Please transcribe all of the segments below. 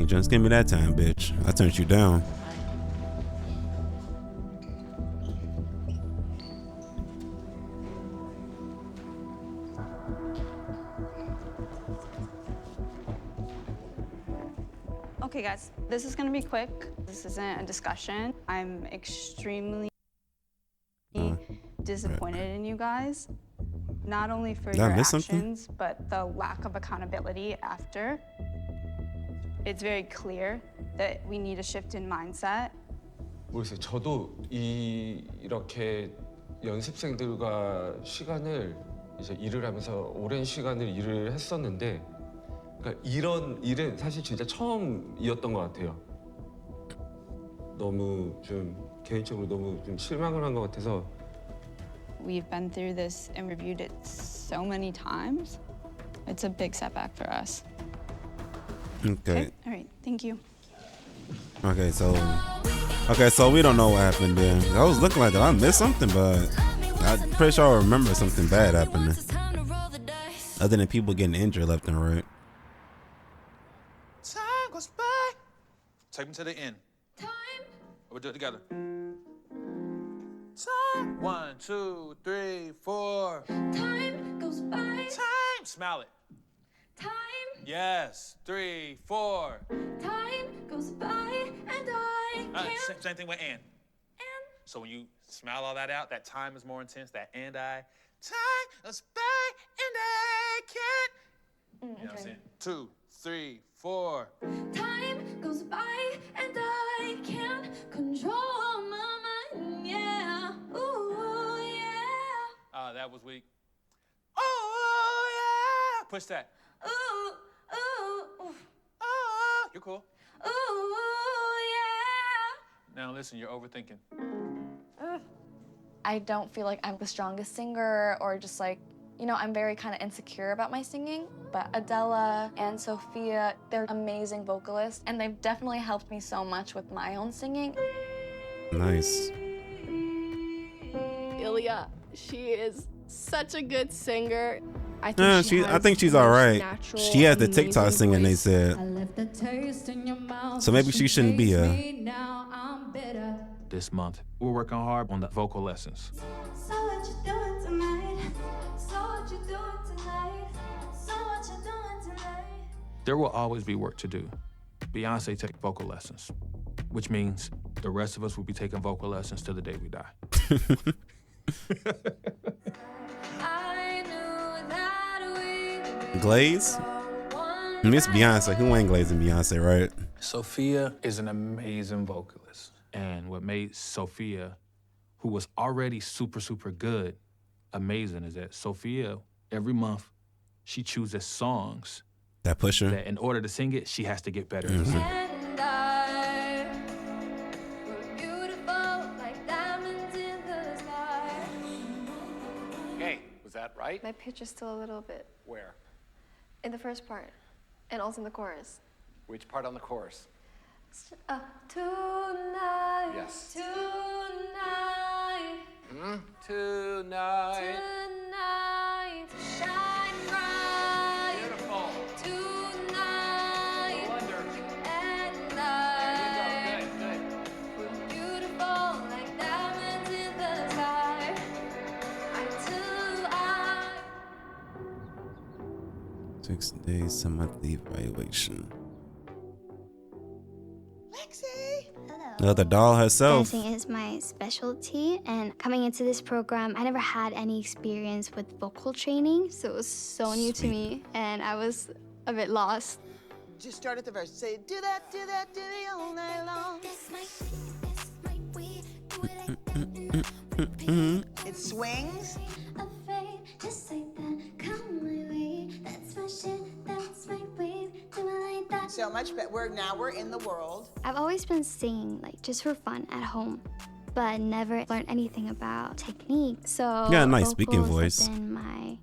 thing. Just give me that time, bitch. I turned you down. Okay, guys, this is gonna be quick. This isn't a discussion. I'm extremely disappointed in you guys. Not only for your actions, but the lack of accountability after. It's very clear that we need a shift in mindset. 모르겠어요. 저도 이렇게 연습생들과 시간을 이제 일을 하면서 오랜 시간을 일을 했었는데, 그러니까 이런 일은 사실 진짜 처음이었던 것 같아요. 너무 좀 개인적으로 너무 좀 실망을 한 것 같아서. We've been through this and reviewed it so many times. It's a big setback for us. Okay. All right, thank you. Okay, so we don't know what happened then. I was looking like that. I missed something, but I'm pretty sure I remember something bad happening. Other than people getting injured left and right. Time goes by. Take me to the end. Time. We'll do it together. Time. 1, 2, 3, 4. Time goes by. Time. Smile it. Time. Yes. 3, 4. Time goes by and I can't. Same thing with and. So when you smile all that out, that time is more intense. That and I. Time goes by and I can't. You know what I'm saying? 2, 3, 4. Time goes by and I can't control my mind. Yeah. Ooh, yeah. That was weak. Oh, yeah. Push that. Ooh, ooh, ooh. Oh, you're cool. Ooh, yeah. Now listen, you're overthinking. I don't feel like I'm the strongest singer or just like, you know, I'm very kind of insecure about my singing, but Adela and Sophia, they're amazing vocalists, and they've definitely helped me so much with my own singing. Nice. Ilya, she is such a good singer. I think she's all right. She has the TikTok singing, they said. So maybe she shouldn't be here. This month, we're working hard on the vocal lessons. So what you doing tonight? So what you doing tonight? So what you doing tonight? There will always be work to do. Beyonce took vocal lessons, which means the rest of us will be taking vocal lessons till the day we die. I knew that we Glaze? Miss Beyonce. Who ain't glazing Beyonce, right? Sophia is an amazing vocalist. And what made Sophia, who was already super, super good, amazing is that Sophia, every month, she chooses songs that push her. That in order to sing it, she has to get better. and I were beautiful like diamonds in the sky. Hey, was that right? My pitch is still a little bit Where? in the first part and also in the chorus. Which part on the chorus? Tonight, Yes. tonight, Tonight. tonight, shine bright. Beautiful. Tonight Wonder. and There night, you go. Good. we're beautiful like diamonds in the sky. Until I 6 days to monthly evaluation. Hello. The doll herself. Dancing is my specialty, and coming into this program, I never had any experience with vocal training, so it was so new to me, and I was a bit lost. Just start at the verse. Say, do that, do the all night long. It swings. afraid to say that, come my way. That's my shit, that's my wave. Do it like that. So much better. We're in the world. I've always been singing, like, just for fun at home, but never learned anything about technique. So You got a nice speaking vocals voice. have been my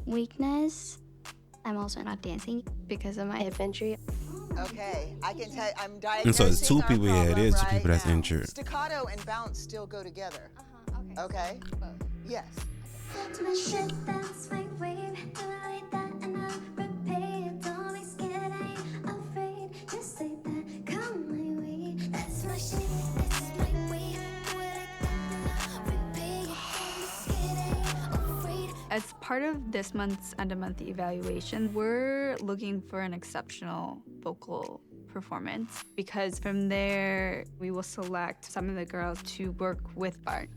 weakness. I'm also not dancing because of my hip injury. Okay, I can tell. I'm And diagnosing so it's two our people. Yeah, it problem is two right people that's now. injured. Staccato and bounce still go together. Okay. Yes. That's my shit, that's my wave. Do it like that and I'll repay it. Don't be scared, I ain't afraid. part of this month's end-of-month evaluation, we're looking for an exceptional vocal performance because from there, we will select some of the girls to work with Bart.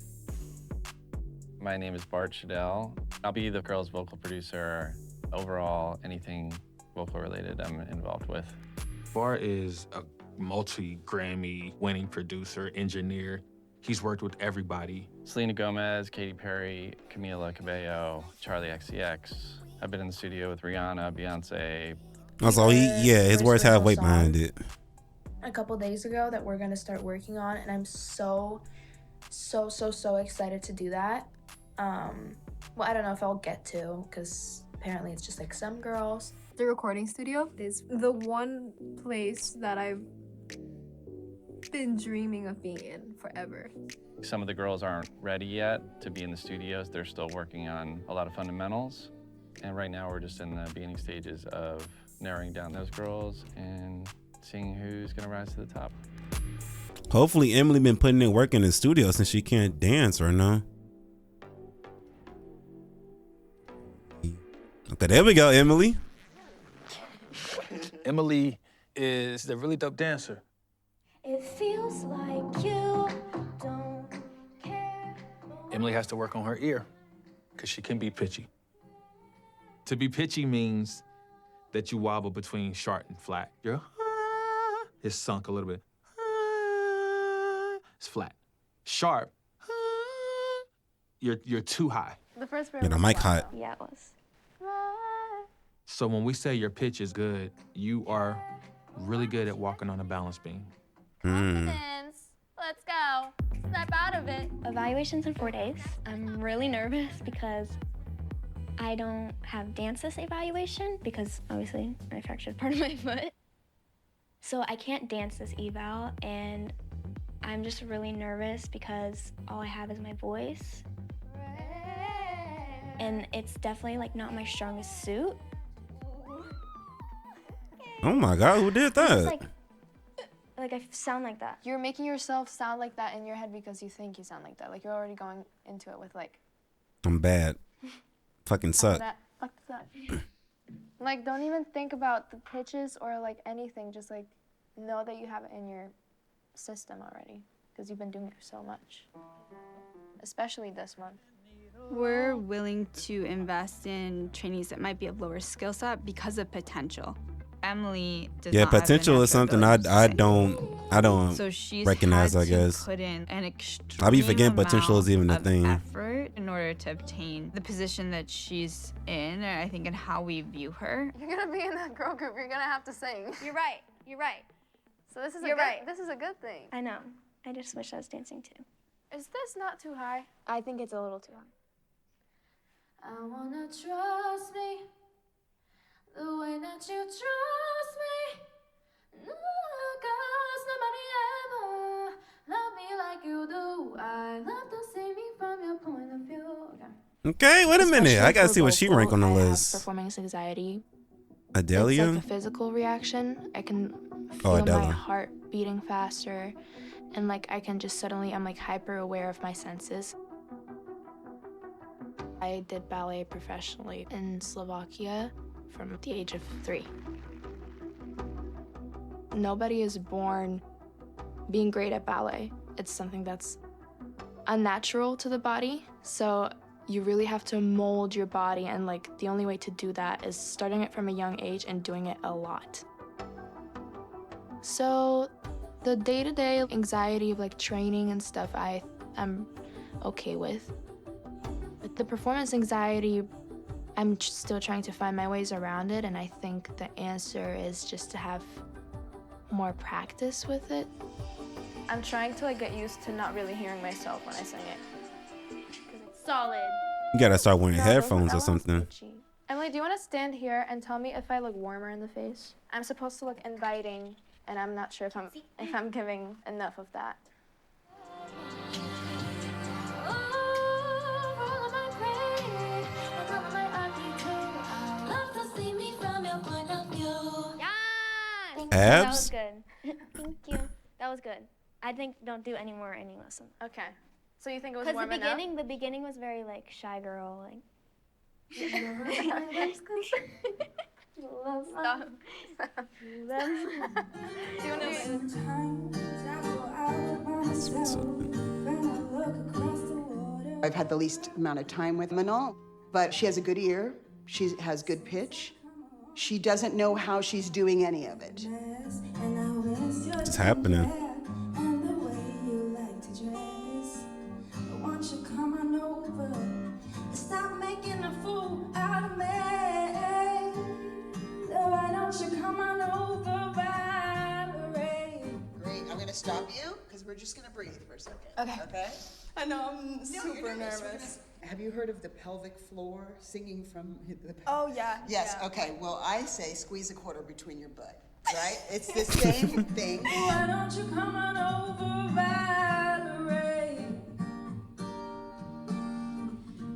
My name is Bart Shadell. I'll be the girls' vocal producer. Overall, anything vocal related I'm involved with. Bart is a multi-Grammy winning producer, engineer. He's worked with everybody. Selena Gomez, Katy Perry, Camila Cabello, Charlie XCX. I've been in the studio with Rihanna, Beyonce. Also, his words have weight behind it. A couple days ago that we're gonna start working on, and I'm so excited to do that. Well, I don't know if I'll get to, because apparently it's just like some girls. The recording studio is the one place that I've been dreaming of being in forever. Some of the girls aren't ready yet to be in the studios. They're still working on a lot of fundamentals. And right now we're just in the beginning stages of narrowing down those girls and seeing who's gonna rise to the top. Hopefully Emily been putting in work in the studio since she can't dance or no. Okay, there we go, Emily. Emily is the really dope dancer. It feels like you don't care. Emily has to work on her ear because she can be pitchy. To be pitchy means that you wobble between sharp and flat. Your is sunk a little bit. It's flat. Sharp, you're too high. The first Yeah, the mic hot. Yeah, it was. So when we say your pitch is good, you are really good at walking on a balance beam. Let's go. Step out of it. Evaluation's in 4 days. I'm really nervous because I don't have dance this evaluation because obviously I fractured part of my foot. So I can't dance this eval, and I'm just really nervous because all I have is my voice. And it's definitely like not my strongest suit. Oh my God, who did that? Like I sound like that. You're making yourself sound like that in your head because you think you sound like that. Like you're already going into it with like, I'm bad. Fucking suck. Fuck that. Like don't even think about the pitches or like anything. Just like know that you have it in your system already because you've been doing it so much, especially this month. We're willing to invest in trainees that might be of lower skill set because of potential. Emily does not potential have is something I don't so she's recognize, had I guess. to put in an extreme I be forgetting potential is even a amount thing. of effort in order to obtain the position that she's in, and I think in how we view her. You're gonna be in that girl group. You're gonna have to sing. You're right. You're right. So this is You're right. This is a good thing. I know. I just wish I was dancing too. Is this not too high? I think it's a little too high. I wanna trust me the way that you trust me. No, 'cause nobody ever loved me like you do. I love to see me from your point of view. Okay, wait a minute. I gotta see what she rank on the list. Performance anxiety. Adelia? It's like a physical reaction. I can feel Adela. my heart beating faster, and like I can just suddenly, I'm like hyper aware of my senses. I did ballet professionally in Slovakia from the age of 3. Nobody is born being great at ballet. It's something that's unnatural to the body, so you really have to mold your body, and like the only way to do that is starting it from a young age and doing it a lot. So the day-to-day anxiety of like training and stuff I'm okay with. But the performance anxiety, I'm still trying to find my ways around it, and I think the answer is just to have more practice with it. I'm trying to like get used to not really hearing myself when I sing it. Solid. You gotta start wearing headphones or something. Emily, do you want to stand here and tell me if I look warmer in the face? I'm supposed to look inviting, and I'm not sure if I'm giving enough of that. That Abs? was good. Thank you. That was good. I think don't do any lesson. Okay. So you think it was Because warm enough? the beginning was very like shy girl, like I've had the least amount of time with Manon, but she has a good ear. She has good pitch. She doesn't know how she's doing any of it. It's happening. Stop making a fool out of me. Why don't you come on over, Valerie? Great, I'm gonna stop you, because we're just gonna breathe for a second. Okay. Okay? I know, I'm super nervous. nervous. Have you heard of the pelvic floor, singing from the Oh, yeah. Yes, yeah. okay, well, I say squeeze a quarter between your butt, right? It's the same thing. Why don't you come on over, Valerie?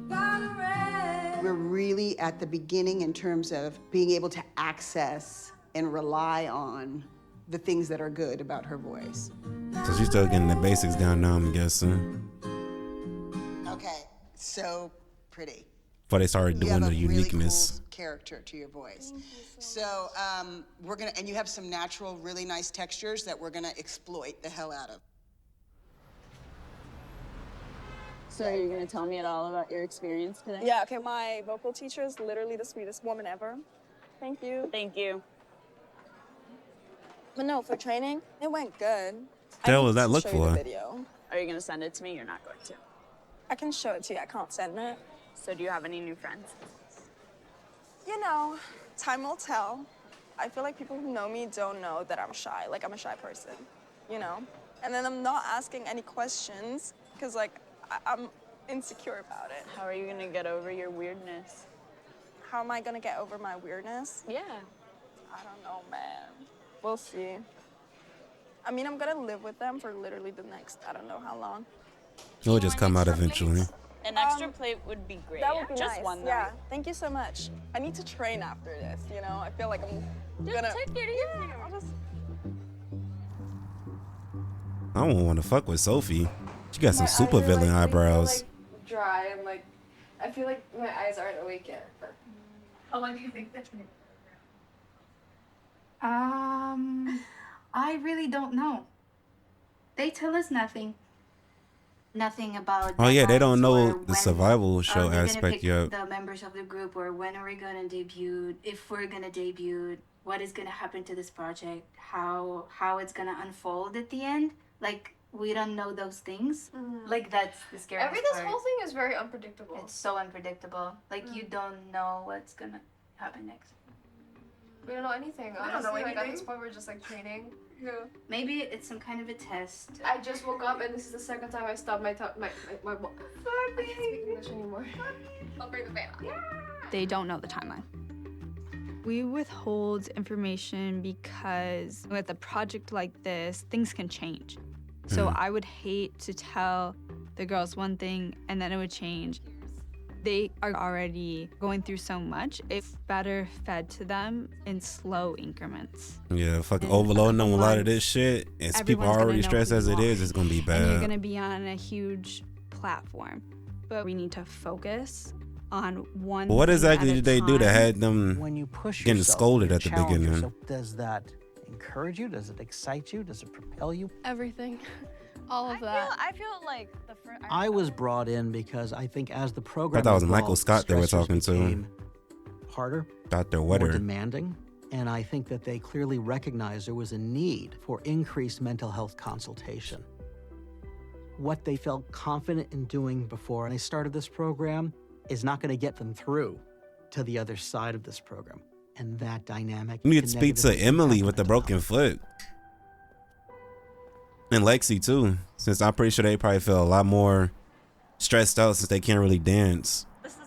Valerie. We're really at the beginning in terms of being able to access and rely on the things that are good about her voice. So she's still getting the basics down now, I'm guessing. Okay, so pretty. Before they started You doing have a the uniqueness. really cool character to your voice. So we're gonna, and you have some natural, really nice textures that we're gonna exploit the hell out of. So are you going to tell me at all about your experience today? Yeah, okay, my vocal teacher is literally the sweetest woman ever. Thank you. Thank you. But no, for training, it went good. The hell was that look show you the for? video. Are you going to send it to me? You're not going to. I can show it to you, I can't send it. So do you have any new friends? You know, time will tell. I feel like people who know me don't know that I'm shy, like I'm a shy person, you know? And then I'm not asking any questions, because like, I'm insecure about it. How are you going to get over your weirdness? How am I going to get over my weirdness? Yeah. I don't know, man. We'll see. I mean, I'm gonna live with them for literally the next, I don't know how long. It'll just come out eventually. An extra plate would be great. That would be just nice. one, though. Yeah, thank you so much. I need to train after this, you know? I feel like I'm gonna... take it easy. I'll just... I don't want to fuck with Sophie. She got some super villain eyebrows. Like, dry and like, I feel like my eyes aren't awake yet. But... How long do you think that's been? I really don't know. They tell us nothing. Nothing about. Oh yeah, they don't deadlines know or the when, survival show they're gonna aspect pick yet. The members of the group, or when are we gonna debut? If we're gonna debut, what is gonna happen to this project? How it's gonna unfold at the end? Like, we don't know those things. Like, that's the scariest This part. whole thing is very unpredictable. It's so unpredictable. Like, you don't know what's gonna happen next. We don't know anything. We don't Honestly, know like at anything. this point, we're just like training. Yeah. Maybe it's some kind of a test. I just woke up and this is the second time I stopped my I can't speak English anymore. I'll bring the fan on. They don't know the timeline. We withhold information because with a project like this, things can change. So I would hate to tell the girls one thing and then it would change. They are already going through so much. It's better fed to them in slow increments. Yeah, fucking overloading them with a lot of this shit. And people Everyone's are already gonna know stressed who as you it are. is, it's gonna be And you're bad. gonna be on a huge platform. But we need to focus on one But what thing exactly at a did they do to time. have them When you push getting yourself, scolded you at the challenge beginning? yourself, does that encourage you? Does it excite you? Does it propel you? Everything. All of that. I feel like the first... I was brought in because I think as the program that was Michael evolved, Scott they were stressors talking to. became harder, Dr. more Wetter. demanding, and I think that they clearly recognized there was a need for increased mental health consultation. What they felt confident in doing before they started this program is not going to get them through to the other side of this program, and that dynamic. You need to can speak to negatively Emily impact with the broken foot. And Lexi too, since I'm pretty sure they probably feel a lot more stressed out since they can't really dance. This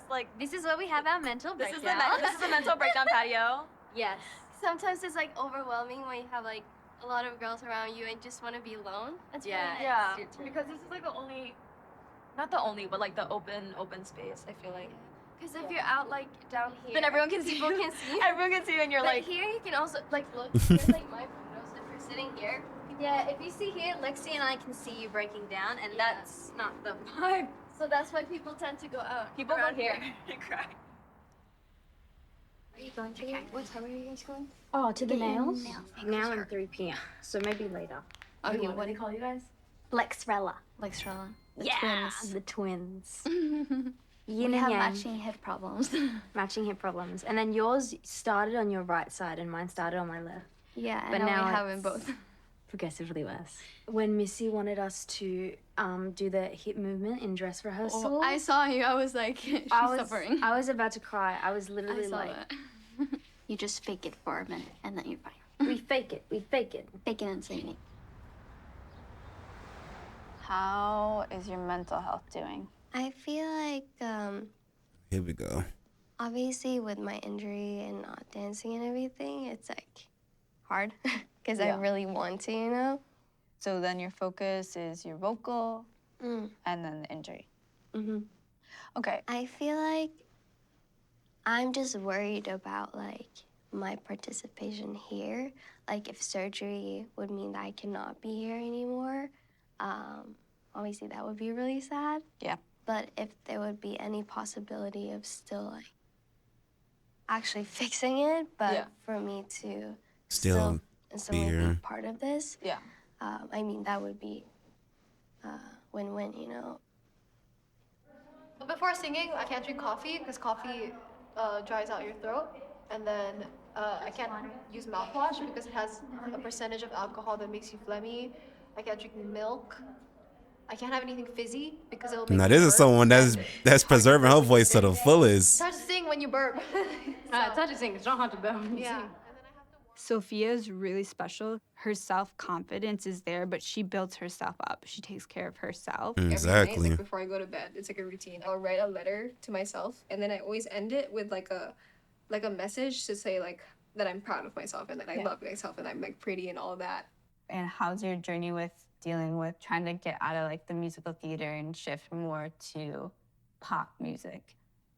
is what we have our mental This is breakdown. this is the mental breakdown patio. Yes. Sometimes it's like overwhelming when you have like a lot of girls around you and just want to be alone. That's Yeah. really Yeah, nice. because this is like the only, not the only, but like the open space, I feel like. Because if you're out like down here, Then everyone can see people you. can see you. Everyone can see you and you're But like... here you can also like look. Here's like my photos if you're sitting here. Yeah, if you see here, Lexi and I can see you breaking down, and that's not the vibe. So that's why people tend to go out. People go around here and cry. Are you going to what time are you guys going? Oh, to the Get your nails? nails. Now at 3 p.m. So maybe later. Okay, What do they call you guys? Lexrella. Lexrella. The twins. The twins. We Yin and have yang. matching hip problems. Matching hip problems. And then yours started on your right side and mine started on my left. Yeah, But and now we it's have them both. progressively worse. When Missy wanted us to do the hip movement in dress rehearsal, I saw you. I was like, she's suffering. I was about to cry. I was literally I saw like, that. You just fake it for a minute, and then you're fine. we fake it. Fake it and sing it. How is your mental health doing? I feel like, Here we go. obviously with my injury and not dancing and everything, it's like hard because I really want to, you know? So then your focus is your vocal and then the injury. Okay. I feel like I'm just worried about like my participation here. Like if surgery would mean that I cannot be here anymore, obviously that would be really sad. Yeah. But if there would be any possibility of still like actually fixing it, but for me to Still be here. be part of this, yeah. I mean that would be win-win, you know. Before singing, I can't drink coffee because coffee dries out your throat. And then I can't use mouthwash because it has a percentage of alcohol that makes you phlegmy. I can't drink milk. I can't have anything fizzy because it'll make Now me this is burp. someone that's preserving her voice to the fullest. It's hard to sing when you burp. it's hard to sing. It's not hard to burp. Yeah. Sophia is really special. Her self-confidence is there, but she builds herself up. She takes care of herself. Exactly. Every night, like before I go to bed, it's like a routine. I'll write a letter to myself, and then I always end it with like a message to say like that I'm proud of myself and that I love myself and I'm like pretty and all that. And how's your journey with dealing with trying to get out of like the musical theater and shift more to pop music?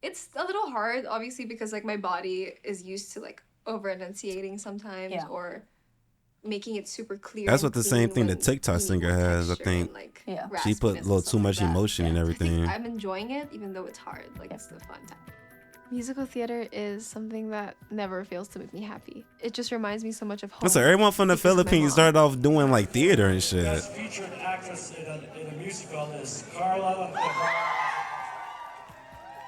It's a little hard, obviously, because like my body is used to like over enunciating sometimes or making it super clear. That's and what the same clean thing the when TikTok you need singer more has. I texture think and, like, she put a raspiness little and too stuff much like that. emotion and I everything. think I'm enjoying it, even though it's hard. Like it's the fun time. Musical theater is something that never fails to make me happy. It just reminds me so much of home. So everyone from the because of my Philippines mom. started off doing like theater and shit. Best featured actress in a musical is Carla.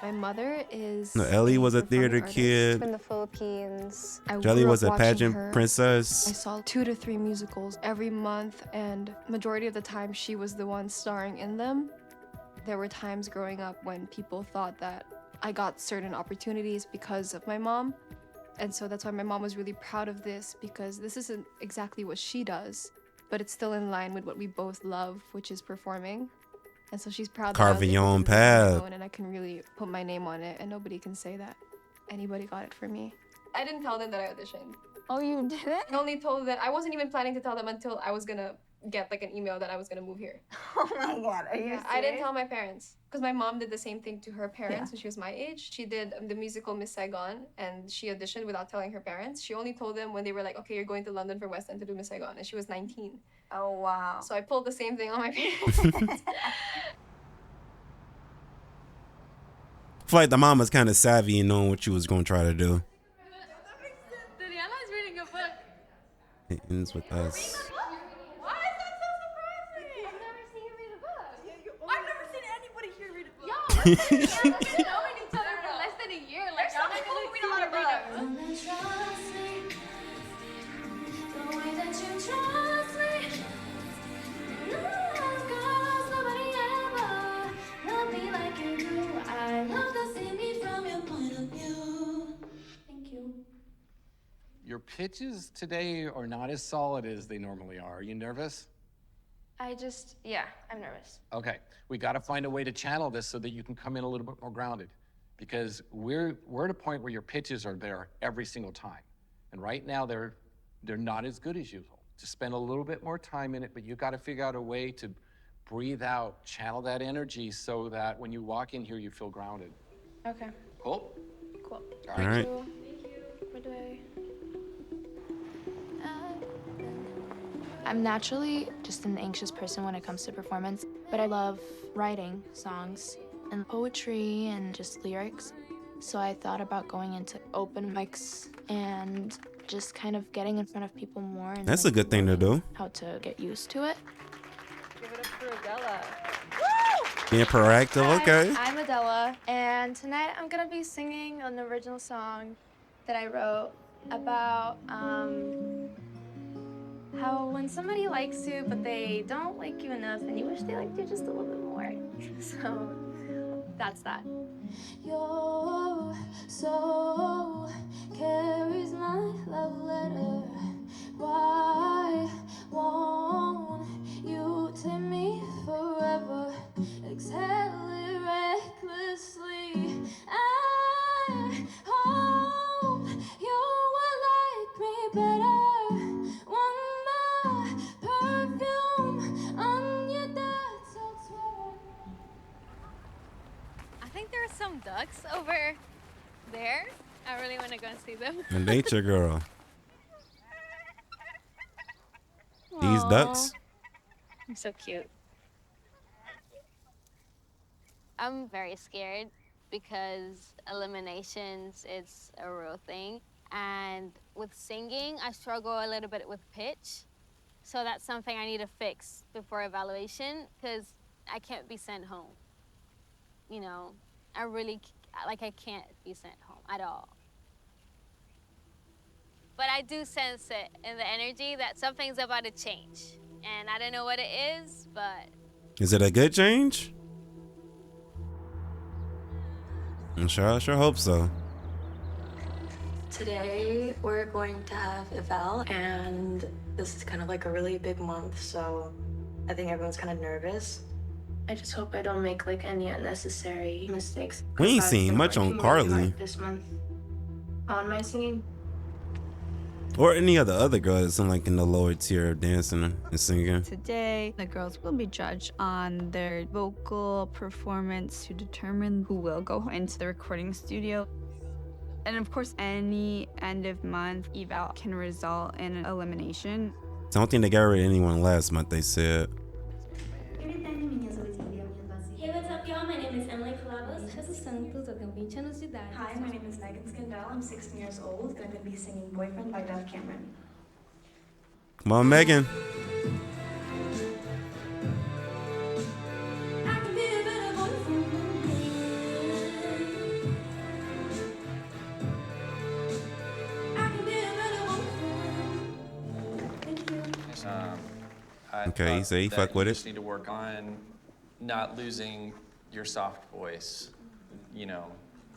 My mother is. No, Ellie was a performing theater artist kid. from the Philippines. Jelly grew was up a watching pageant her. princess. I saw 2 to 3 musicals every month, and majority of the time she was the one starring in them. There were times growing up when people thought that I got certain opportunities because of my mom. And so that's why my mom was really proud of this, because this isn't exactly what she does, but it's still in line with what we both love, which is performing. And so she's proud that I was Carving your able own to do this on my path. own, and I can really put my name on it, and nobody can say that anybody got it for me. I didn't tell them that I auditioned. Oh, you didn't? I only told them, I wasn't even planning to tell them until I was gonna get like an email that I was gonna move here. Oh my God, are you serious? I didn't tell my parents because my mom did the same thing to her parents when she was my age. She did the musical Miss Saigon and she auditioned without telling her parents. She only told them when they were like, okay, you're going to London for West End to do Miss Saigon, and she was 19. Oh, wow. So I pulled the same thing on my parents. I feel like the mom was kind of savvy and knowing what you was going to try to do. Daniela's reading a book. It ends with us. Why is that so surprising? I've never seen you read a book. I've never seen anybody here read a book. Yo, we've been knowing each other for less than a year. Like, y'all not gonna read a lot of books. The way that you trust me. Love girls, nobody ever loved me like you do. I love to see me from your point of view. Thank you. Your pitches today are not as solid as they normally are. Are you nervous? I'm nervous. Okay, we got to find a way to channel this so that you can come in a little bit more grounded, because we're at a point where your pitches are there every single time, and right now they're not as good as usual. Just spend a little bit more time in it, but you got to figure out a way to breathe out, channel that energy so that when you walk in here, you feel grounded. Okay. Cool? Cool. All right. Thank you. What do I? I'm naturally just an anxious person when it comes to performance, but I love writing songs and poetry and just lyrics. So I thought about going into open mics and just kind of getting in front of people more. And That's a good thing to do. How to get used to it. Give it up for Adela. Being proactive, okay. I'm Adela, and tonight I'm gonna be singing an original song that I wrote about how when somebody likes you but they don't like you enough and you wish they liked you just a little bit more. So that's that. Your soul carries my love letter. Why won't you take me forever? Exhale it recklessly. I hope you will like me better. Want my perfume on your dad's old sweater. I think there are some ducks over there. I really want to go and see them. A nature girl. These ducks. I'm so cute. I'm very scared because eliminations is a real thing. And with singing, I struggle a little bit with pitch. So that's something I need to fix before evaluation because I can't be sent home. You know, I can't be sent home at all. But I do sense it in the energy that something's about to change. And I don't know what it is, but... Is it a good change? I sure hope so. Today we're going to have eval, and this is kind of like a really big month, so I think everyone's kind of nervous. I just hope I don't make like any unnecessary mistakes. We ain't seen much on Carly. This month on my singing. Or any of the other girls in like in the lower tier of dancing and singing. Today, the girls will be judged on their vocal performance to determine who will go into the recording studio. And of course, any end of month eval can result in an elimination. I don't think they got rid of anyone last month, they said. Hey, what's up, y'all? My name is Emily Calabos. Hi, my name is Megan Skandel. I'm 16 years old, and I'm going to be singing Boyfriend by Def Cameron. Come on, Megan. Okay, you say you fuck with You it. just need to work on not losing your soft voice. You know,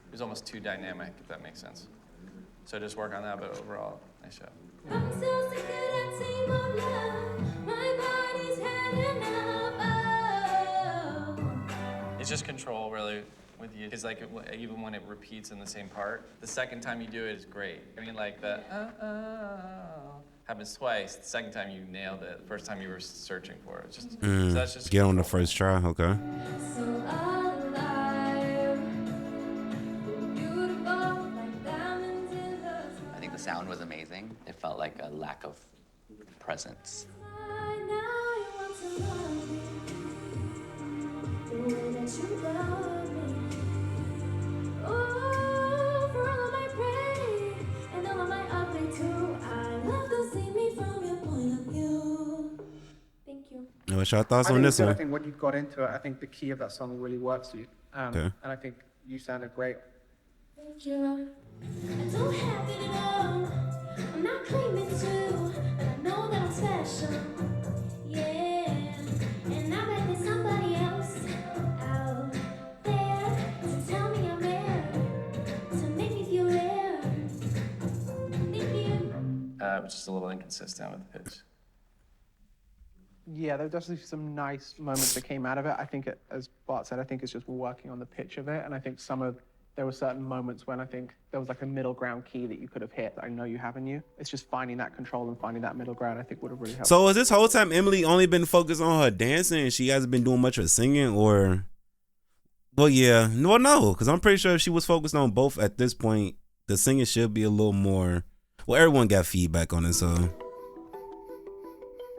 it was almost too dynamic, if that makes sense. So just work on that, but overall, nice job. I'm so sick of that same old love. My body's had enough. Oh. It's just control, really, with you. Because like, even when it repeats in the same part, the second time you do it is great. I mean, like the happens twice. The second time you nailed it. The first time you were searching for it. Just so that's just Get on the first try, okay. So alive. Beautiful like diamonds in the sky. I think the sound was amazing. It felt like a lack of presence. Now you want to love me. The way that you love me. Oh, for all of my pretty and all of my ugly too. I love to see me from your point of view. Thank you. What's your thoughts I on think this it's good. one? I think when you got into it, I think the key of that song really works for you. Okay. And I think you sounded great. Thank you. I don't have it all. I'm not claiming to, but I know that I'm special. Yeah. And I bet there's somebody else out there to tell me I'm rare, to make me feel rare. Thank you. it was just a little inconsistent with the pitch. Yeah, there were definitely some nice moments that came out of it. I think, as Bart said, I think it's just working on the pitch of it. And I think there were certain moments when I think there was like a middle ground key that you could have hit that I know you have in you. It's just finding that control and finding that middle ground, I think would have really helped. So has this whole time Emily only been focused on her dancing and she hasn't been doing much of singing, or? Well, yeah. Well, no, because I'm pretty sure if she was focused on both at this point, the singing should be a little more. Well, everyone got feedback on it, so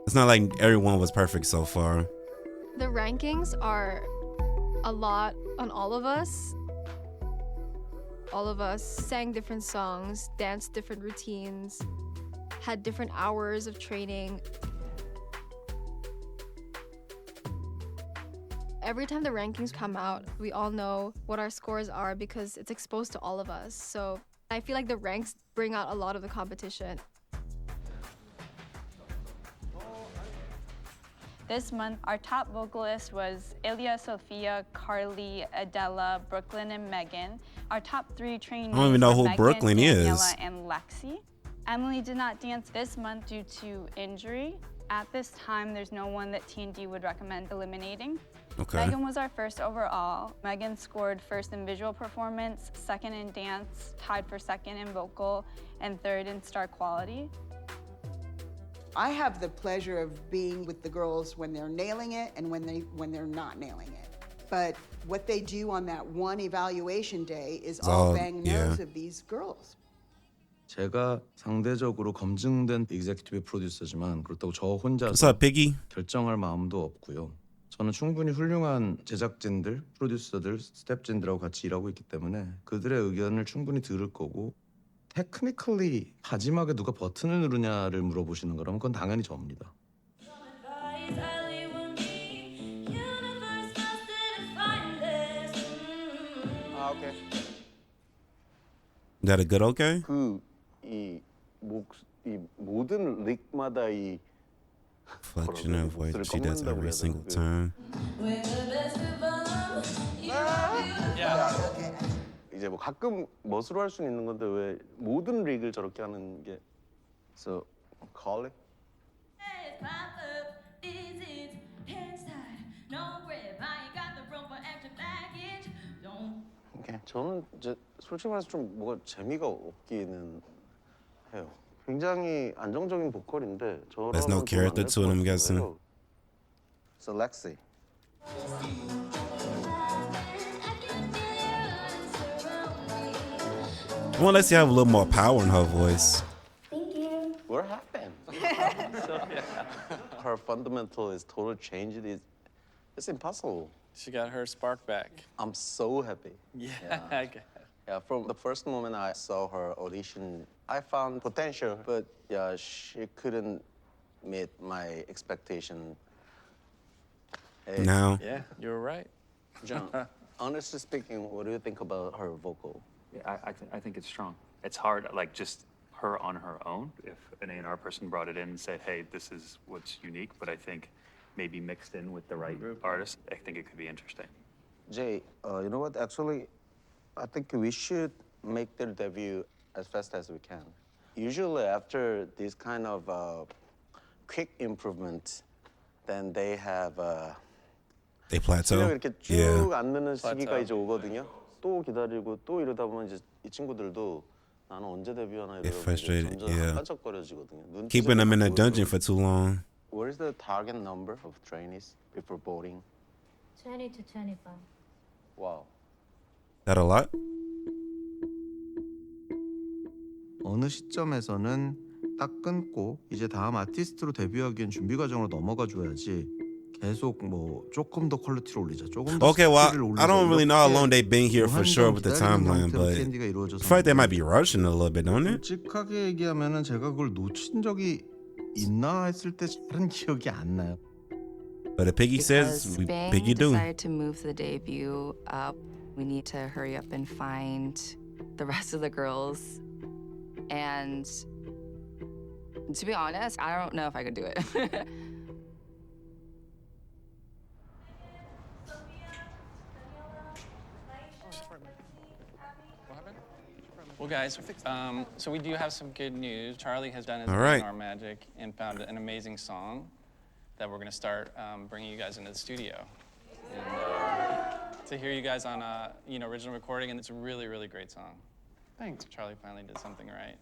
it's not like everyone was perfect so far. The rankings are a lot on all of us. All of us sang different songs, danced different routines, had different hours of training. Every time the rankings come out, we all know what our scores are because it's exposed to all of us. So I feel like the ranks bring out a lot of the competition. This month, our top vocalist was Ilya, Sophia, Carly, Adela, Brooklyn, and Megan. Our top 3 trainees I don't even know were who Megan, Brooklyn Daniela, is. and Lexi. Emily did not dance this month due to injury. At this time, there's no one that T&D would recommend eliminating. Okay. Megan was our first overall. Megan scored first in visual performance, second in dance, tied for second in vocal, and third in star quality. I have the pleasure of being with the girls when they're nailing it and when they're not nailing it. But what they do on that one evaluation day is all bang nose of these girls. 제가 상대적으로 검증된 executive producer지만 그렇다고 저 What's 혼자서 up, Piggy? 결정할 마음도 없고요. 저는 충분히 훌륭한 제작진들, 프로듀서들, 스텝진들하고 같이 일하고 있기 때문에 그들의 의견을 충분히 들을 거고 테크니컬리 마지막에 누가 버튼을 누르냐를 물어보시는 거라면 그건 당연히 저입니다. Okay. Is that a good okay? 이 모든 릭마다 이 Reflection of what she does every single time. 이제 뭐 가끔 멋으로 할 수는 있는 건데 왜 모든 릭을 저렇게 하는 게 So call it. Okay. 저는 이제 솔직히 말해서 좀 뭐가 재미가 없기는 해요. 굉장히 안정적인 보컬인데 저런 There's no character to it, I'm guessing. So Lexi. Well, let's have a little more power in her voice. Thank you. What happened? Her fundamental is total change. It's impossible. She got her spark back. I'm so happy. Yeah, I guess. Yeah, from the first moment I saw her audition, I found potential, but yeah, she couldn't meet my expectation. Hey. Now. Yeah, you were right. John, honestly speaking, what do you think about her vocal? Yeah, I think it's strong. It's hard, like just her on her own. If an A&R person brought it in and said, hey, this is what's unique, but I think maybe mixed in with the right artist, I think it could be interesting. Jay, you know what? Actually, I think we should make their debut as fast as we can. Usually after this kind of quick improvement, then they have They plateau. 이렇게 쭉 안 느는 시기가 이제 오거든요. 또 기다리고 또 이러다 보면 이제 이 친구들도 나는 언제 데뷔하나 이러고 frustrated, 점점 yeah. 반짝거려지거든요. Keeping them in a dungeon for too long. What is the target number of trainees before voting? 20 to 25. Wow. That a lot? 어느 시점에서는 딱 끊고 이제 다음 아티스트로 데뷔하기 위한 준비 과정으로 넘어가 줘야지 계속 뭐 조금 더 퀄리티를 올리자 조금 더 Okay, well, 스킬을 올리자 I don't really know how long 이렇게 they've been here for sure with the timeline, but I feel like they might be rushing a little bit, don't it? 솔직하게 얘기하면은 제가 그걸 놓친 적이 있나 했을 때 다른 기억이 안 나요. But if Piggy says, Piggy do. Decided to move the debut up. We need to hurry up and find the rest of the girls. And to be honest, I don't know if I could do it. Well, guys, so we do have some good news. Charlie has done his All right. A&R magic and found an amazing song that we're going to start bringing you guys into the studio. And, to hear you guys on a original recording, and it's a really, really great song. Thanks. Charlie finally did something right.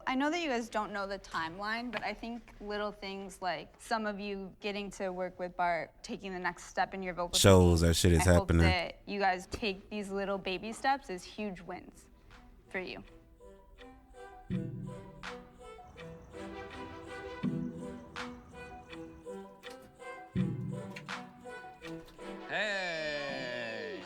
I know that you guys don't know the timeline, but I think little things like some of you getting to work with Bart, taking the next step in your vocal Shows singing, that shit is I happening. hope that you guys take these little baby steps as huge wins for you. Hey!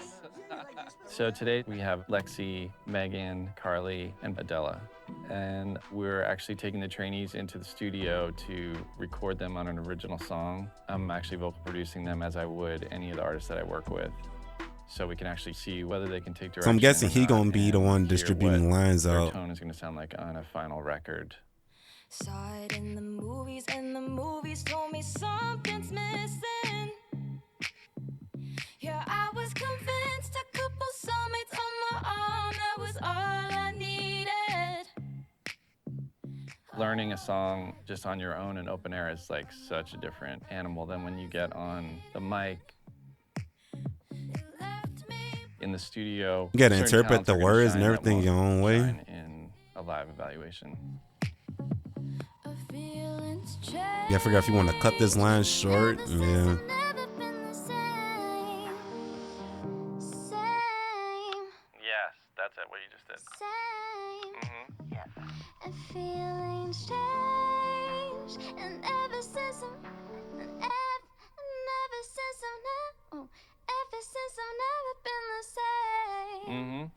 So today we have Lexi, Megan, Carly, and Adela. And we're actually taking the trainees into the studio to record them on an original song. I'm actually vocal producing them as I would any of the artists that I work with. So we can actually see whether they can take direction. So I'm guessing he gonna be the one and hear distributing what lines their out. tone is gonna sound like on a final record. Saw it in the movies, and the movies told me something's missing. Yeah, I was convinced a couple soulmates on my arm, that was all I needed. Learning a song just on your own in open air is like such a different animal than when you get on the mic. In the studio, You gotta certain interpret talents the are gonna words shine and that everything won't your own way. shine in a live evaluation. Yeah, I figure if you want to cut this line short, yeah. Yes, that's it, what you just did. And feelings change, and ever since I've never been the same.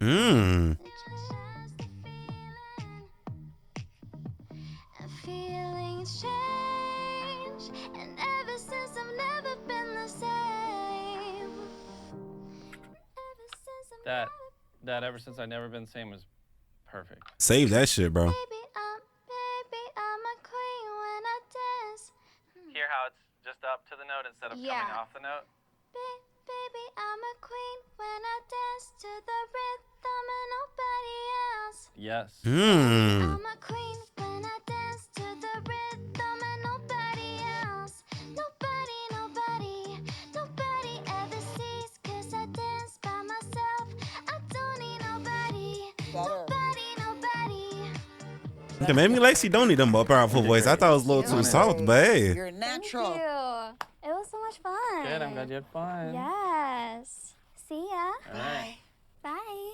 And feelings change, and ever since I've never been the same. That ever since I've never been the same was perfect. Save that shit, bro. Baby, I'm a queen when I dance. Hear how it's just up to the note instead of coming off the note? Baby, I'm a queen when I dance to the rhythm and nobody else. Yes. I'm a queen when I dance to the rhythm and nobody else. Nobody ever sees, 'cause I dance by myself. I don't need nobody. Nobody. Okay, maybe Lexi don't need a more powerful voice. I thought it was a little too soft, but hey. You're natural. Thank you. It was so much fun. Good, I'm glad you had fun. Yes. See ya. All right. Bye.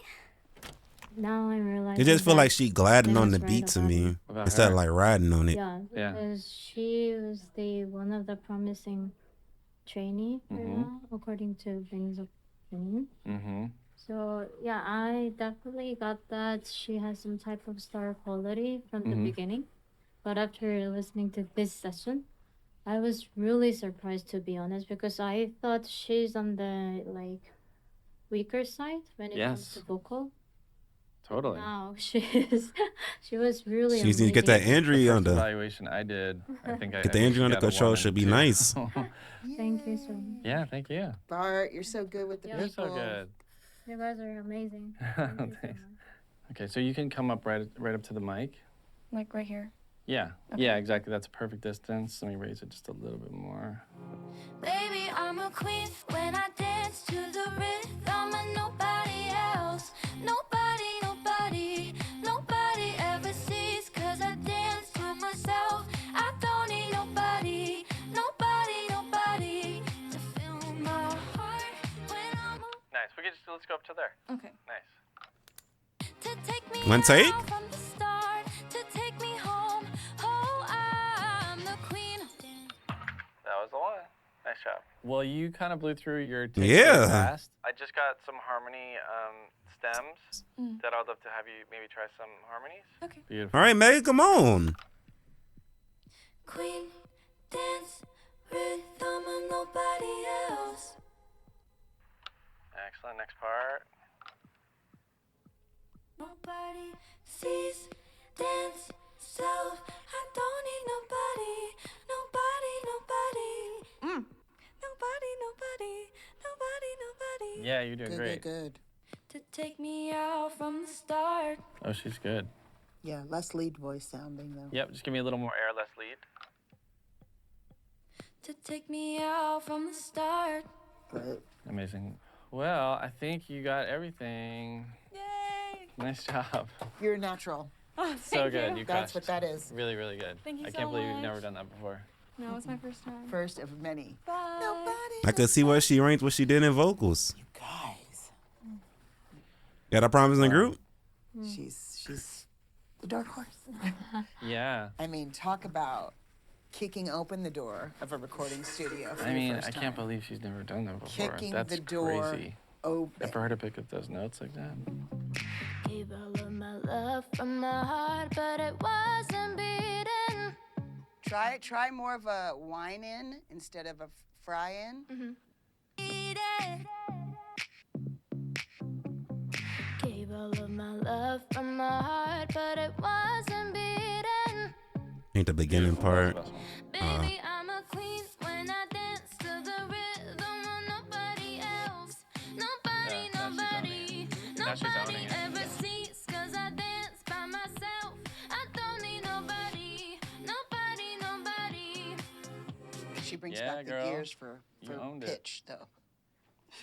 Now I realize. It just feel like she gliding on the beat to me About instead of her? like riding on it. Yeah, Yeah. because she was one of the promising trainee right now, according to Bing's opinion. Mm-hmm. So yeah, I definitely got that she has some type of star quality from the beginning, but after listening to this session, I was really surprised, to be honest, because I thought she's on the weaker side when it comes to vocal. Totally. Now she was really. She needs to get that amazing. injury The under. first evaluation I did, I think I Get the I think injury she under got a control 1 should and be 2. nice. Thank you so much. Yeah, thank you. Bart, you're so good with the You're people. so good. You guys are amazing. Thank you so Thanks. much. Okay, so you can come up right up to the mic. Like right here. Yeah. Yeah, exactly. That's a perfect distance. Let me raise it just a little bit more. Baby, I'm a queen when I dance to the rhythm and nobody else. Nobody ever sees, 'cause I dance to myself. I don't need nobody to fill my heart when I'm Nice. Let's go up to there. Okay. Nice. to take me One take? out from the start, to take me home. Oh, I'm the queen. That was the one. Nice job. Well, you kind of blew through your takes Yeah. very fast. I just got some harmony stems that I'd love to have you maybe try some harmonies. Okay. Beautiful. All right, Meg, come on. Queen, dance, rhythm and nobody else. Excellent. Next part. Nobody sees, dance, self. I don't need nobody. Yeah, you're doing great. Good. To take me out from the start. Oh, she's good. Yeah, less lead voice sounding though. Yep, just give me a little more air, less lead. To take me out from the start. Right. Amazing. Well, I think you got everything. Yay! Nice job. You're natural. Oh, So good. You That's crushed. what that is. Really, really good. Thank you I so can't believe you've much. never done that before. No, it's my first time. First of many. Bye. I could see where she ranked what she did in vocals. You guys. Got a promise in the group? She's the dark horse. Yeah. I mean, talk about kicking open the door of a recording studio for I your mean, first I time. can't believe she's never done that before. Kicking That's the door crazy. open. Ever heard a pick of those notes like that? Gave all of my love from my heart, but it wasn't beaten. Try more of a whine in instead of a fry in. Gave all of my love from my heart, but it wasn't beaten. I think the beginning part. Baby, I'm a queen when I dance to the rhythm of nobody else. Nobody, nobody, nobody ever sees, 'cause I dance by myself. I don't need nobody, nobody, nobody. She brings Yeah, back girl. the gears for You owned it. pitch, though.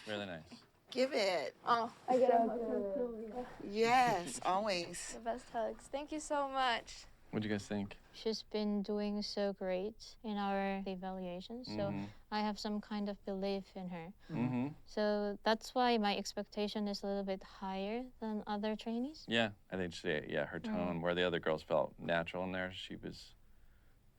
Really nice. Give it. Oh, I get a hug. Yes, always. The best hugs. Thank you so much. What'd you guys think? She's been doing so great in our evaluations, so I have some kind of belief in her. Mm-hmm. So that's why my expectation is a little bit higher than other trainees. Yeah, I think her tone, where the other girls felt natural in there, it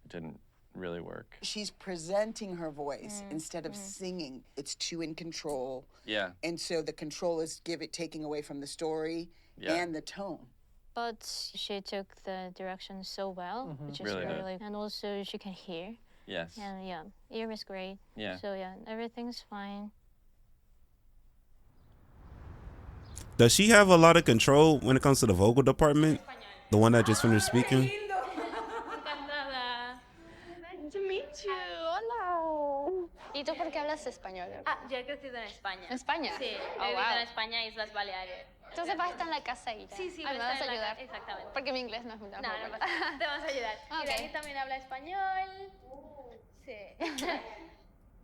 didn't really work. She's presenting her voice instead of singing. It's too in control. Yeah. And so the control is taking away from the story and the tone. But she took the direction so well, which is really, and also she can hear. Yes. And yeah, ear is great. Yeah. So yeah, everything's fine. Does she have a lot of control when it comes to the vocal department? The one that just finished speaking? Nice to meet you. Hola. ¿Y tú por qué hablas español? Yo he crecido en España. ¿En España? Sí, Oh, he vivido wow. en España, Islas Baleares. Entonces vas a estar en la casa y ya. Sí, sí, Ay, voy me a vas a estar en la ayudar. casa, exactamente. Porque mi inglés no es muy No, bueno. no pasa nada. Te vamos a ayudar. Y Ok. Dani también habla español. Sí.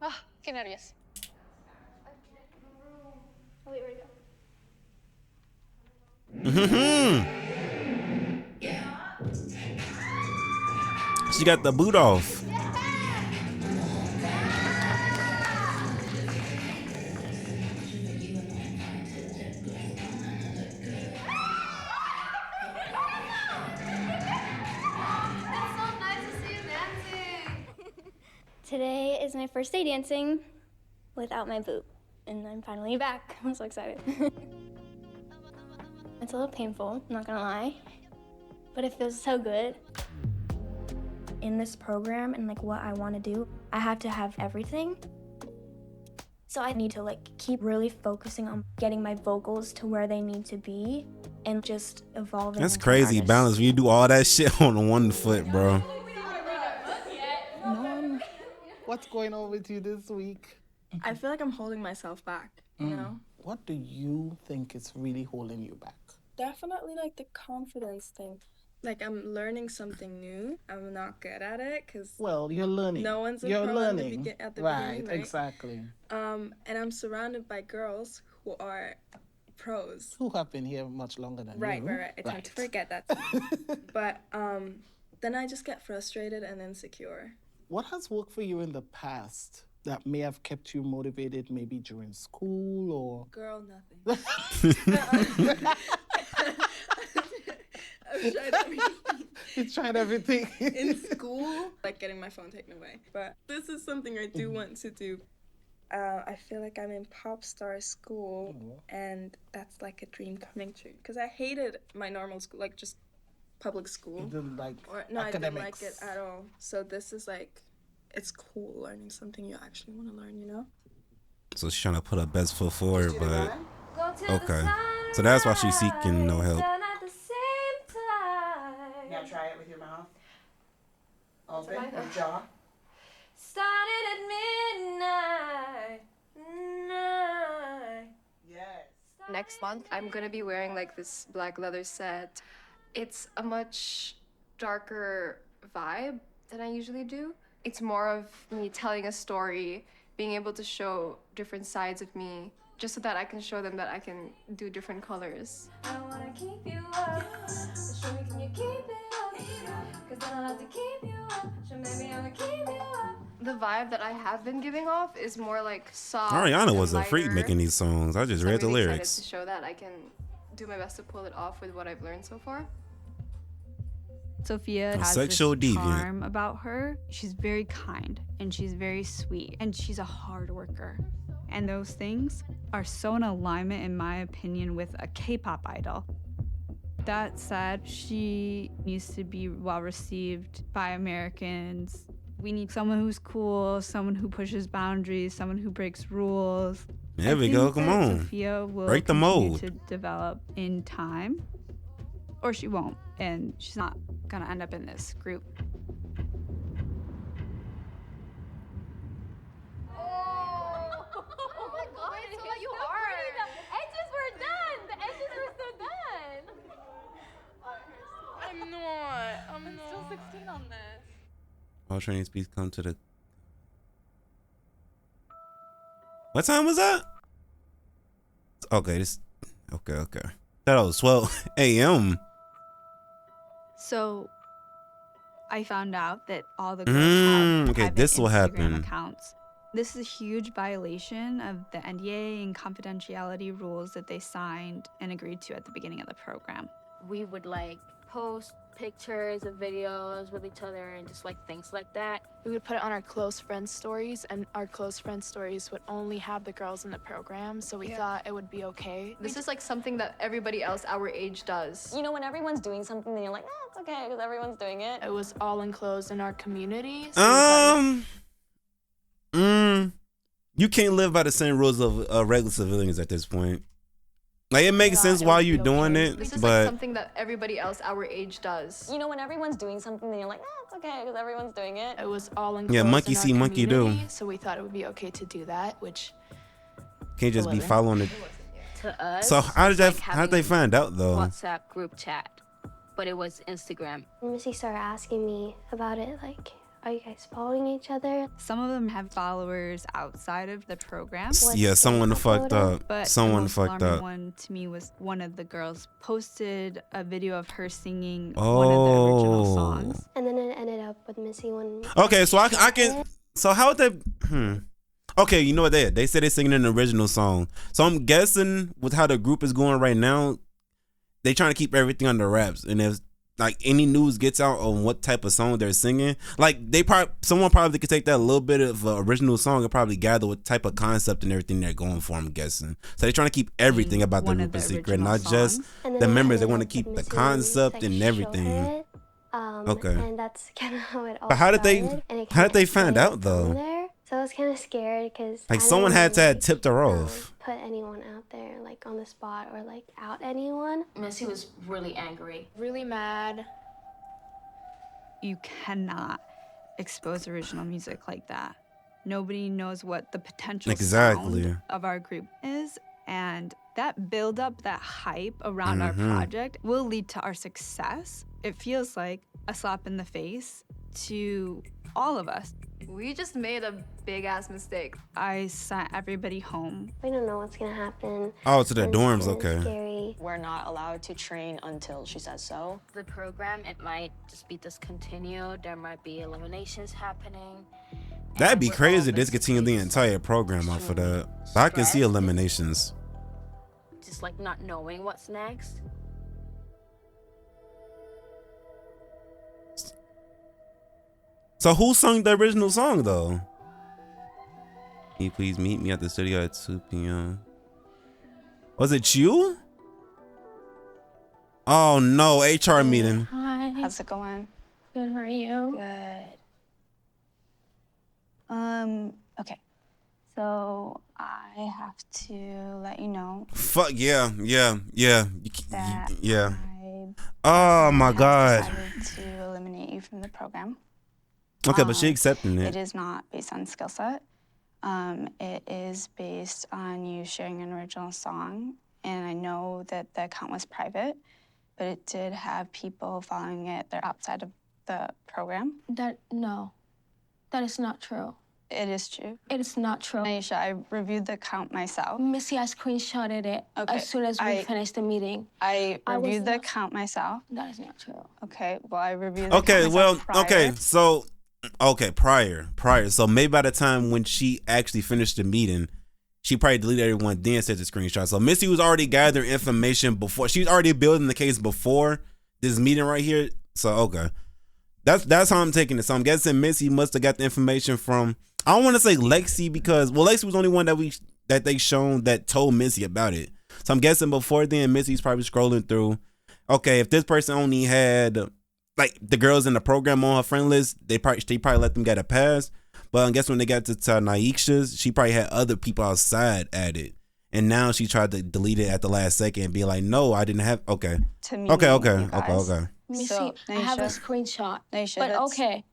Ah, qué nervios. Oh, wait, where'd it go? She got the boot off. Today is my first day dancing without my boot, and I'm finally back. I'm so excited. It's a little painful, I'm not gonna lie, but it feels so good. In this program and like what I want to do, I have to have everything. So I need to like keep really focusing on getting my vocals to where they need to be and just evolving. That's into an crazy artist. balance when you do all that shit on one foot, bro. Mom, what's going on with you this week? I feel like I'm holding myself back, you know? What do you think is really holding you back? Definitely like the confidence thing. Like I'm learning something new. I'm not good at it because Well, you're learning. no one's a you're pro learning. at the right, beginning, right? Exactly. And I'm surrounded by girls who are pros. Who have been here much longer than Right, you. right. I tend to forget that. But then I just get frustrated and insecure. What has worked for you in the past that may have kept you motivated maybe during school or... Girl, nothing. I've tried everything. You tried everything. In school, like getting my phone taken away. But this is something I do want to do. I feel like I'm in pop star school, and that's like a dream coming true. Because I hated my normal school, like just public school. You didn't like No, I didn't academics. like it at all. So this is like, it's cool learning something you actually want to learn, you know? So she's trying to put her best foot forward, but okay. So that's why she's seeking no help. Now try it with your mouth. Open or jaw. Started at midnight. Yes. Next month, I'm gonna be wearing like this black leather set. It's a much darker vibe than I usually do. It's more of me telling a story, being able to show different sides of me, just so that I can show them that I can do different colors. I wanna keep you up. So show me, can you keep it up? Cause then I'll have to keep you up. So maybe I'ma keep you up. The vibe that I have been giving off is more like soft. Ariana and was a freak lighter. making these songs. I just So I'm read the really excited lyrics. to show that I can do my best to pull it off with what I've learned so far. Sophia A has sexual this deviant. charm about her. She's very kind and she's very sweet and she's a hard worker. And those things are so in alignment, in my opinion, with a K-pop idol. That said, she needs to be well received by Americans. We need someone who's cool, someone who pushes boundaries, someone who breaks rules. There we go. Come on. Sophia will Break the continue mold. to develop in time, or she won't, and she's not gonna end up in this group. Oh my god, it's so you are. The edges were done. The edges were so done. I'm still 16 on this. All trainees, please come to the. What time was that? Okay, okay. That was 12 a.m. So I found out that all the girls have Okay, private this will Instagram happen. accounts. This is a huge violation of the NDA and confidentiality rules that they signed and agreed to at the beginning of the program. We would like post pictures and videos with each other and just like things like that. We would put it on our close friends stories, and our close friends stories would only have the girls in the program, so we thought it would be okay. This is like something that everybody else our age does. You know, when everyone's doing something, then you're like, it's okay, because everyone's doing it. It was all enclosed in our community. So You can't live by the same rules of regular civilians at this point. Like, it makes sense why you're doing it, This is but like something that everybody else our age does. You know, when everyone's doing something, then you're like, it's okay, because everyone's doing it. It was all enclosed yeah, monkey in our see, monkey do. community, so we thought it would be okay to do that, which Can't just be wasn't. following it. To us, So how did it's that? like How did they having find out though? WhatsApp group chat, but it was Instagram. Missy started asking me about it, like, are you guys following each other? Some of them have followers outside of the program. Yeah, someone fucked up. But Someone the most fucked alarming up. one to me was one of the girls posted a video of her singing one of the Oh. original songs. And then it ended up with Missy when. Okay, so I can. So how would they? Okay, you know what they said they're singing an original song. So I'm guessing with how the group is going right now, they trying to keep everything under wraps. And if like any news gets out on what type of song they're singing, like someone probably could take that little bit of original song and probably gather what type of concept and everything they're going for. I'm guessing. So they're trying to keep everything about the group a secret, not just the members. They want to keep the concept and everything. Okay. And that's kind of how it all But how did they? started, and it How did kinda they find escalated out from though? there. So I was kind of scared because Like someone had to have tipped her off. put anyone out there like on the spot or like out anyone. Missy was really angry. really mad. You cannot expose original music like that. Nobody knows what the potential Exactly. sound of our group is, and that build up, that hype around our project will lead to our success. It feels like a slap in the face to all of us. We just made a big ass mistake. I sent everybody home. We don't know what's gonna happen. Oh, to the and it's dorms, kinda okay. Scary. We're not allowed to train until she says so. The program, it might just be discontinued. There might be eliminations happening. That'd be crazy to discontinue the entire program off of that. So I can see eliminations. Just like not knowing what's next. So who sung the original song though? Can you please meet me at the studio at 2 p.m.? Was it you? Oh no, HR meeting. Hi. How's it going? Good, how are you? Good. Okay. So I have to let you know Fuck yeah. that Yeah. I Oh my have God. decided to eliminate you from the program. Okay, but she accepting It it. is not based on skill set. It is based on you sharing an original song. And I know that the account was private, but it did have people following it. They're outside of the program. No, that is not true. It is true. It is not true. Naisha, I reviewed the account myself. Missy, I screenshotted it as soon as we finished the meeting. I I was reviewed the not- account myself. That is not true. Okay, well, I reviewed the Okay, account well, myself prior. okay, so prior. So maybe by the time when she actually finished the meeting, she probably deleted everyone, then sent the screenshot. So Missy was already gathering information before. She was already building the case before this meeting right here. So okay, that's how I'm taking it. So I'm guessing Missy must have got the information from. I don't want to say Lexi because Lexi was the only one that that they shown that told Missy about it. So I'm guessing before then, Missy's probably scrolling through. Okay, if this person only had like the girls in the program on her friend list, she probably let them get a pass. But I guess when they got to Naisha's, she probably had other people outside at it. And now she tried to delete it at the last second and be like, no, I didn't have. Okay. To me, Okay. Let me So, see. I have a Naisha- screenshot. Naisha, but that's- okay.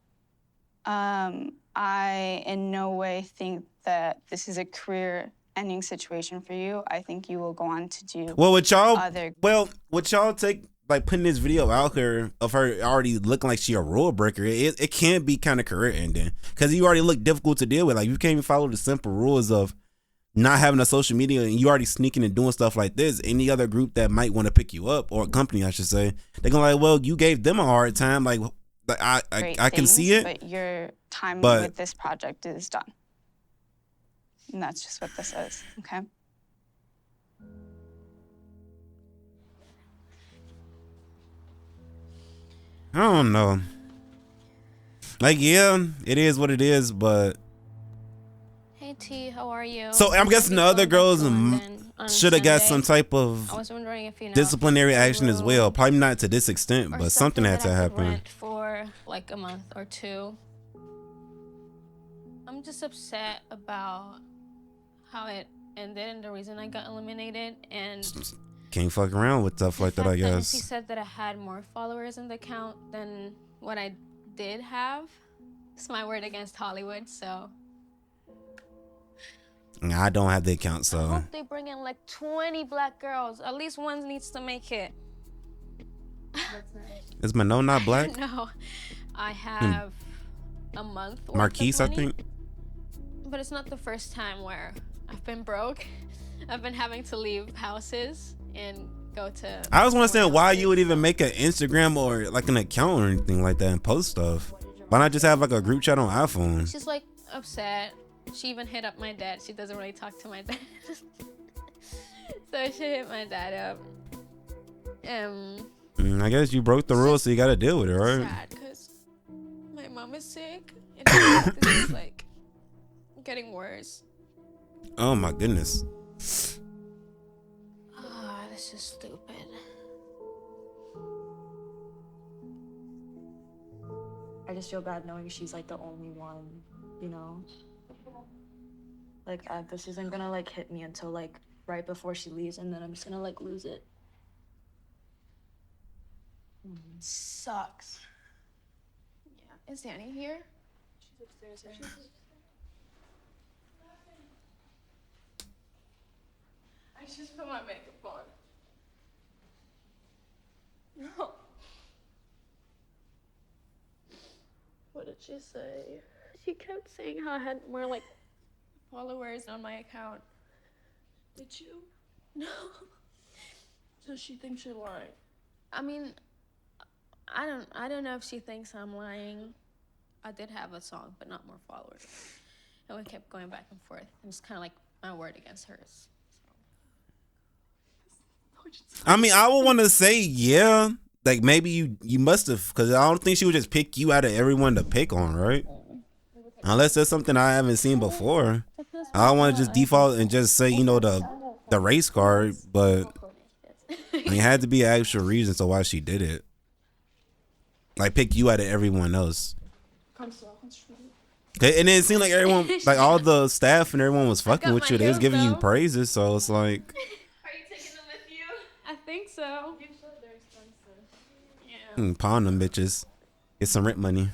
I in no way think that this is a career-ending situation for you. I think you will go on to do Would y'all take like putting this video out here of her already looking like she a rule breaker? It can be kind of career ending because you already look difficult to deal with. Like you can't even follow the simple rules of not having a social media and you already sneaking and doing stuff like this. Any other group that might want to pick you up, or a company I should say, they're gonna like, well, you gave them a hard time. Like I can see it, but your time but- with this project is done, and that's just what this is. Okay. I don't know. Like, yeah, it is what it is, but Hey T, how are you? so I'm guessing the other girls should have got some type of I was wondering if you know disciplinary action as well. Probably not to this extent, but something had to that I could happen. rent for like a month or two. I'm just upset about how it ended and the reason I got eliminated, and Can't fuck around with stuff like that, I she guess. said that I had more followers in the account than what I did have. It's my word against Hollywood, so I don't have the account, I so hope they bring in like 20 black girls. At least one needs to make it. is Mano not black? No, I have a month worth Marquise, of I money, think. but it's not the first time where I've been broke. I've been having to leave houses and go to. I was wondering why you would even make an Instagram or like an account or anything like that and post stuff. Why not just have like a group chat on iPhone? She's like upset. She even hit up my dad. She doesn't really talk to my dad. So she hit my dad up. I guess you broke the rules, so you gotta deal with it, right? Sad because my mom is sick and this is like getting worse. Oh my goodness. Oh, this is stupid. I just feel bad knowing she's like the only one, you know? Like this isn't gonna like hit me until like right before she leaves, and then I'm just gonna like lose it. Sucks. Yeah. Is Danny here? She's upstairs. I just put my makeup on. No. What did she say? She kept saying how I had more like followers on my account. Did you? No. So she thinks you're lying. I mean, I don't know if she thinks I'm lying. I did have a song, but not more followers. And we kept going back and forth. It was kind of like my word against hers. I mean, I would want to say, yeah. Like, maybe you must have, because I don't think she would just pick you out of everyone to pick on, right? Unless there's something I haven't seen before. I don't want to just default and just say, you know, the race card, but it had to be an actual reason to why she did it. Like, pick you out of everyone else. Okay, and it seemed like everyone, like all the staff and everyone was fucking with you. They was giving you praises, so it's like, I think so. You said they're expensive. Yeah. pawn them bitches. Get some rent money.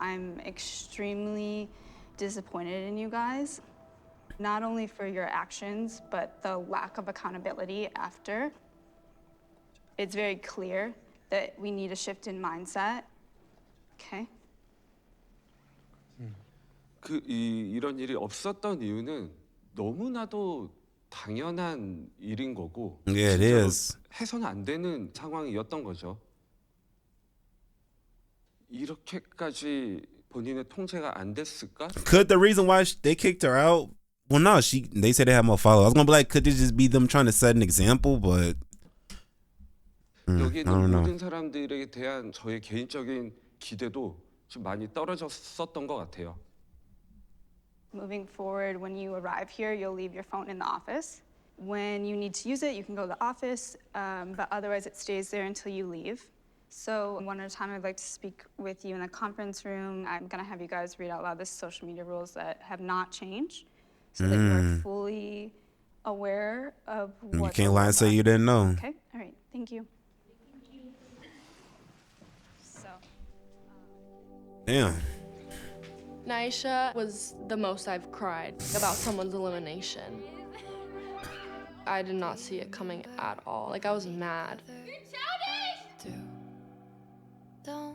I'm extremely disappointed in you guys, not only for your actions, but the lack of accountability after. It's very clear that we need a shift in mindset. Okay? 이런 일이 없었던 이유는 너무나도 당연한 일인 거고 Yeah, it is. 해서는 안 되는 상황이었던 거죠. 이렇게까지 본인의 통제가 안 됐을까? Could the reason why they kicked her out? Well, no, they said they had more followers. I was gonna be like, could it just be them trying to set an example? But 여기 여기 I 있는 don't know. 모든 사람들에 대한 저의 개인적인 기대도 좀 많이 떨어졌었던 것 같아요. Moving forward, when you arrive here, you'll leave your phone in the office. When you need to use it, you can go to the office, but otherwise it stays there until you leave. So one at a time, I'd like to speak with you in the conference room. I'm gonna have you guys read out loud the social media rules that have not changed, so that you're fully aware of what You the can't lie and rules say are. you didn't know. Okay, all right, thank you. So, Damn. Naisha was the most I've cried about someone's elimination. I did not see it coming at all. Like, I was mad.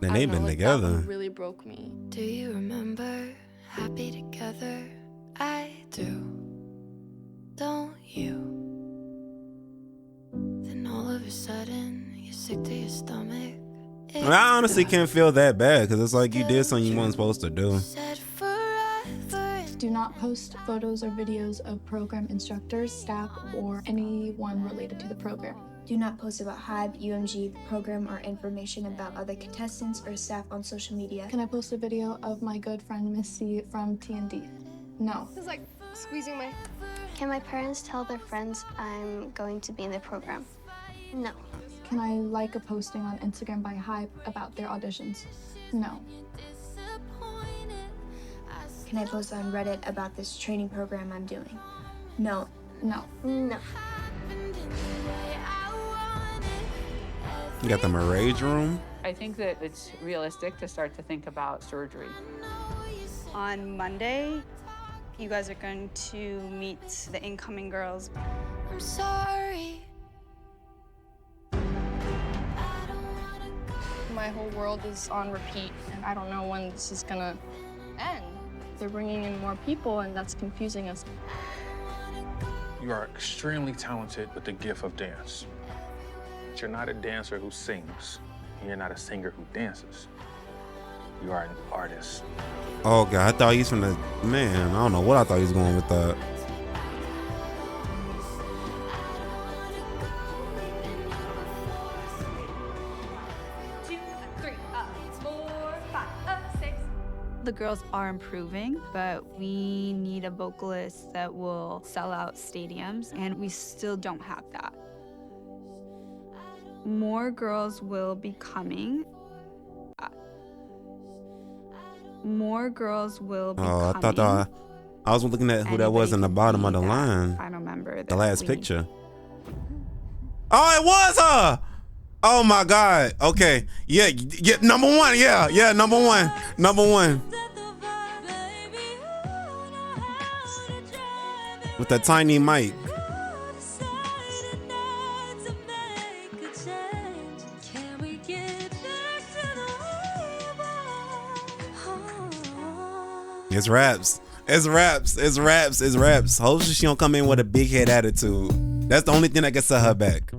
And they've been That together. one really broke me. Do you remember happy together? I do. Don't you? Then all of a sudden, you're sick to your stomach. I mean, I honestly can't feel that bad because it's like you did something you weren't supposed to do. Do not post photos or videos of program instructors, staff, or anyone related to the program. Do not post about Hybe, UMG, program, or information about other contestants or staff on social media. Can I post a video of my good friend Missy from TND? No. This is like squeezing my... Can my parents tell their friends I'm going to be in the program? No. Can I like a posting on Instagram by Hybe about their auditions? No. Can I post on Reddit about this training program I'm doing? No. No. No. You got the Mirage room? I think that it's realistic to start to think about surgery. on Monday, you guys are going to meet the incoming girls. I'm sorry. My whole world is on repeat, and I don't know when this is gonna end. They're bringing in more people, and that's confusing us. You are extremely talented with the gift of dance. But you're not a dancer who sings, and you're not a singer who dances. You are an artist. Oh God, I thought he's from the man. I don't know what I thought he was going with that. The girls are improving, but we need a vocalist that will sell out stadiums, and we still don't have that. More girls will be coming. More girls will be Oh, I coming. thought I was looking at who that was in the bottom of the line. Final member. The last picture. Oh, it was her. Oh my God. Okay. Yeah. Number one. Yeah. Number one. With that tiny mic. It's raps. Hopefully she don't come in with a big head attitude. That's the only thing that can set her back.